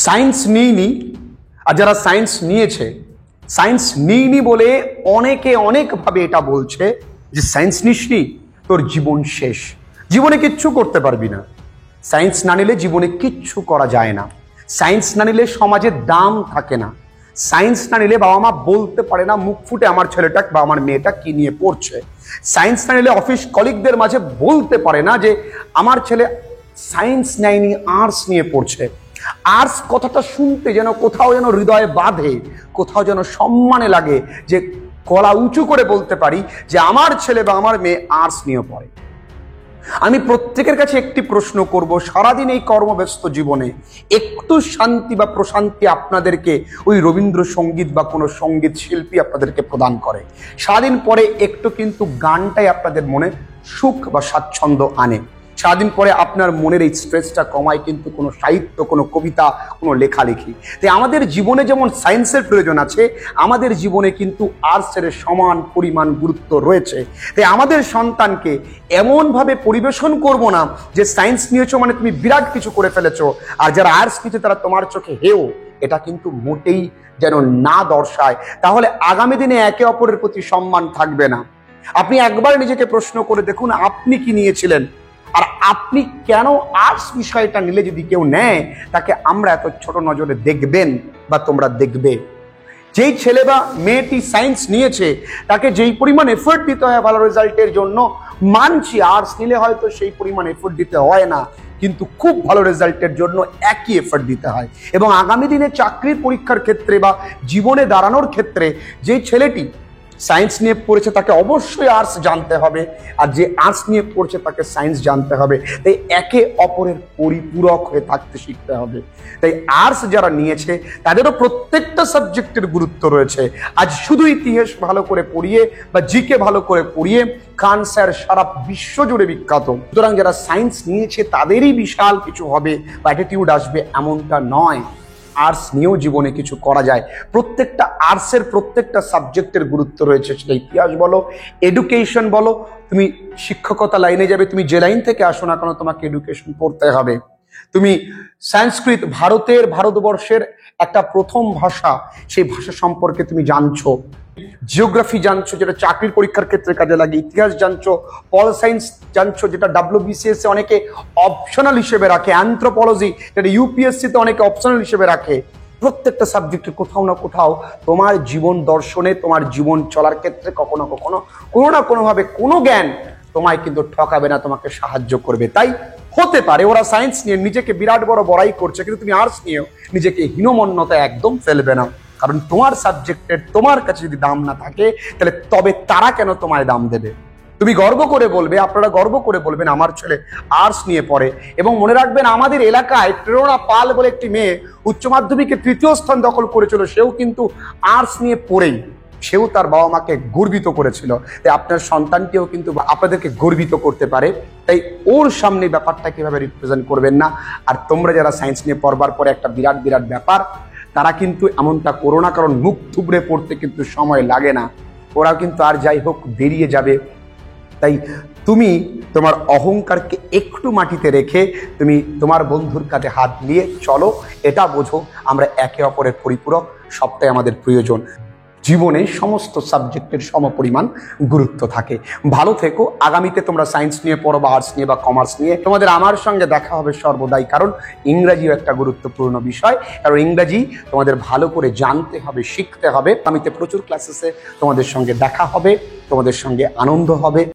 Science নিইনি, আর যারা science নিয়েছে, সায়েন্স নিইনি বলে অনেকে অনেকভাবে এটা বলছে যে সায়েন্স নিসনি তোর জীবন শেষ, জীবনে কিচ্ছু করতে পারবি না। সায়েন্স না নিলে জীবনে কিচ্ছু করা যায় না। সায়েন্স না নিলে সমাজের দাম থাকে না। সায়েন্স না নিলে বাবা মা বলতে পারে না মুখ ফুটে আমার ছেলেটা বা আমার মেয়েটা কি নিয়ে পড়ছে। সায়েন্স না নিলে অফিস কলিগদের মাঝে বলতে পারে না যে আমার ছেলে সায়েন্স নেয়নি, আর্টস নিয়ে পড়ছে। আর্টস কথাটা শুনতে যেন কোথাও যেন হৃদয়ে বাঁধে, কোথাও যেন সম্মানে লাগে, যে গলা উঁচু করে বলতে পারি যে আমার ছেলে বা আমার মেয়ে আর্টস নিয়ে পড়ে। আমি প্রত্যেকের কাছে একটি প্রশ্ন করব, সারাদিন এই কর্মব্যস্ত জীবনে একটু শান্তি বা প্রশান্তি আপনাদেরকে ওই রবীন্দ্রসঙ্গীত বা কোনো সঙ্গীত শিল্পী আপনাদেরকে প্রদান করে? সারাদিন পরে একটু কিন্তু গানটাই আপনাদের মনে সুখ বা স্বাচ্ছন্দ্য আনে। সারাদিন পরে আপনার মনের এই স্ট্রেসটা কমায় কিন্তু কোনো সাহিত্য, কোনো কবিতা, কোনো লেখালেখি। তাই আমাদের জীবনে যেমন সায়েন্সের প্রয়োজন আছে, আমাদের জীবনে কিন্তু আর্টসের সমান পরিমাণ গুরুত্ব রয়েছে। তাই আমাদের সন্তানকে এমনভাবে পরিবেশন করব না যে সায়েন্স নিয়েছো মানে তুমি বিরাট কিছু করে ফেলেছো, আর যারা আর্টস নিয়েছে তারা তোমার চোখে হেও। এটা কিন্তু মোটেই যেন না দর্শায়, তাহলে আগামী দিনে একে অপরের প্রতি সম্মান থাকবে না। আপনি একবার নিজেকে প্রশ্ন করে দেখুন, আপনি কি নিয়েছিলেন, আর আপনি কেন আর্টস বিষয়টা নিলে যদি কেউ নেয় তাকে আমরা এত ছোট নজরে দেখবেন বা তোমরা দেখবে। যেই ছেলে বা মেয়েটি সায়েন্স নিয়েছে তাকে যেই পরিমাণ এফোর্ট দিতে হয় ভালো রেজাল্টের জন্য, মানছি আর্টস নিলে হয়তো সেই পরিমাণ এফোর্ট দিতে হয় না, কিন্তু খুব ভালো রেজাল্টের জন্য একই এফোর্ট দিতে হয়। এবং আগামী দিনে চাকরির পরীক্ষার ক্ষেত্রে বা জীবনে দাঁড়ানোর ক্ষেত্রে যেই ছেলেটি সায়েন্স নিয়ে পড়েছে তাকে অবশ্যই আর্টস জানতে হবে, আর যে আর্টস নিয়ে পড়ছে তাকে সায়েন্স জানতে হবে। তাই একে অপরের পরিপূরক হয়ে থাকতে শিখতে হবে। তাই আর্টস যারা নিয়েছে তাদেরও প্রত্যেকটা সাবজেক্টের গুরুত্ব রয়েছে। আজ শুধু ইতিহাস ভালো করে পড়িয়ে বা জিকে ভালো করে পড়িয়ে খান স্যার সারা বিশ্ব জুড়ে বিখ্যাত। সুতরাং যারা সায়েন্স নিয়েছে তাদেরই বিশাল কিছু হবে বা অ্যাটিটিউড আসবে এমনটা নয়। আর্টস নিয়েও জীবনে কিছু করা যায়। প্রত্যেকটা আর্টসের প্রত্যেকটা সাবজেক্টের গুরুত্ব রয়েছে, সেটা ইতিহাস বলো, এডুকেশন বলো। তুমি শিক্ষকতা লাইনে যাবে, তুমি যে লাইন থেকে আসো না কেন তোমাকে এডুকেশন পড়তে হবে। তুমি সংস্কৃত, ভারতবর্ষের একটা প্রথম ভাষা, সেই ভাষা সম্পর্কে তুমি জানছো। জিওগ্রাফি জানছো, যেটা চাকরির পরীক্ষার ক্ষেত্রে কাজে লাগে। ইতিহাস জানছো, পল সায়েন্স জানছো, যেটা WBCS এ অনেকে অপশনাল হিসেবে রাখে। অ্যানথ্রোপোলজি, যেটা UPSC তে অনেকে অপশনাল হিসেবে রাখে। প্রত্যেকটা সাবজেক্টে কোথাও না কোথাও তোমার জীবন দর্শনে, তোমার জীবন চলার ক্ষেত্রে কখনো কখনো কোনো না কোনোভাবে কোনো জ্ঞান তোমায় কিন্তু ঠকাবে না, তোমাকে সাহায্য করবে। তাই হতে পারে ওরা সায়েন্স নিয়ে নিজেকে বিরাট বড় বড়াই করছে, কিন্তু তুমি আর্টস নিয়েও নিজেকে হীনমন্যতা একদম ফেলবে না। কারণ তোমার সাবজেক্টের তোমার কাছে যদি দাম না থাকে, তাহলে তবে তারা কেন তোমায় দাম দেবে? তুমি গর্ব করে বলবে, আপনারা গর্ব করে বলবেন আমার ছেলে আর্টস নিয়ে পড়ে। এবং মনে রাখবেন, আমাদের এলাকায় প্রেরণা পাল বলে একটি মেয়ে উচ্চ মাধ্যমিকে ৩য় স্থান দখল করেছিল, সেও কিন্তু আর্টস নিয়ে পড়েই সেও তার বাবা মাকে গর্বিত করেছিল। তাই আপনার সন্তানকেও কিন্তু আপনাদেরকে গর্বিত করতে পারে। তাই ওর সামনে ব্যাপারটা কিভাবে রিপ্রেজেন্ট করবেন না। আর তোমরা যারা সায়েন্স নিয়ে পড়বার পরে একটা বিরাট বিরাট ব্যাপার, তারা কিন্তু এমনটা করো না, কারণ মুখ থুবড়ে পড়তে কিন্তু সময় লাগে না, ওরা কিন্তু আর যাই হোক বেরিয়ে যাবে। তাই তুমি তোমার অহংকারকে একটু মাটিতে রেখে তুমি তোমার বন্ধুর কাঁধে হাত নিয়ে চলো। এটা বোঝো আমরা একে অপরের পরিপূরক, সবটাই আমাদের প্রয়োজন। জীবনে সমস্ত সাবজেক্টের সমপরিমাণ গুরুত্ব থাকে। ভালো থেকো। আগামীতে তোমরা সায়েন্স নিয়ে পড়ো বা আর্টস নিয়ে বা কমার্স নিয়ে, তোমাদের আমার সঙ্গে দেখা হবে সর্বদাই, কারণ ইংরাজিও একটা গুরুত্বপূর্ণ বিষয়। কারণ ইংরাজি তোমাদের ভালো করে জানতে হবে, শিখতে হবে। আগামীতে প্রচুর ক্লাসেসে তোমাদের সঙ্গে দেখা হবে, তোমাদের সঙ্গে আনন্দ হবে।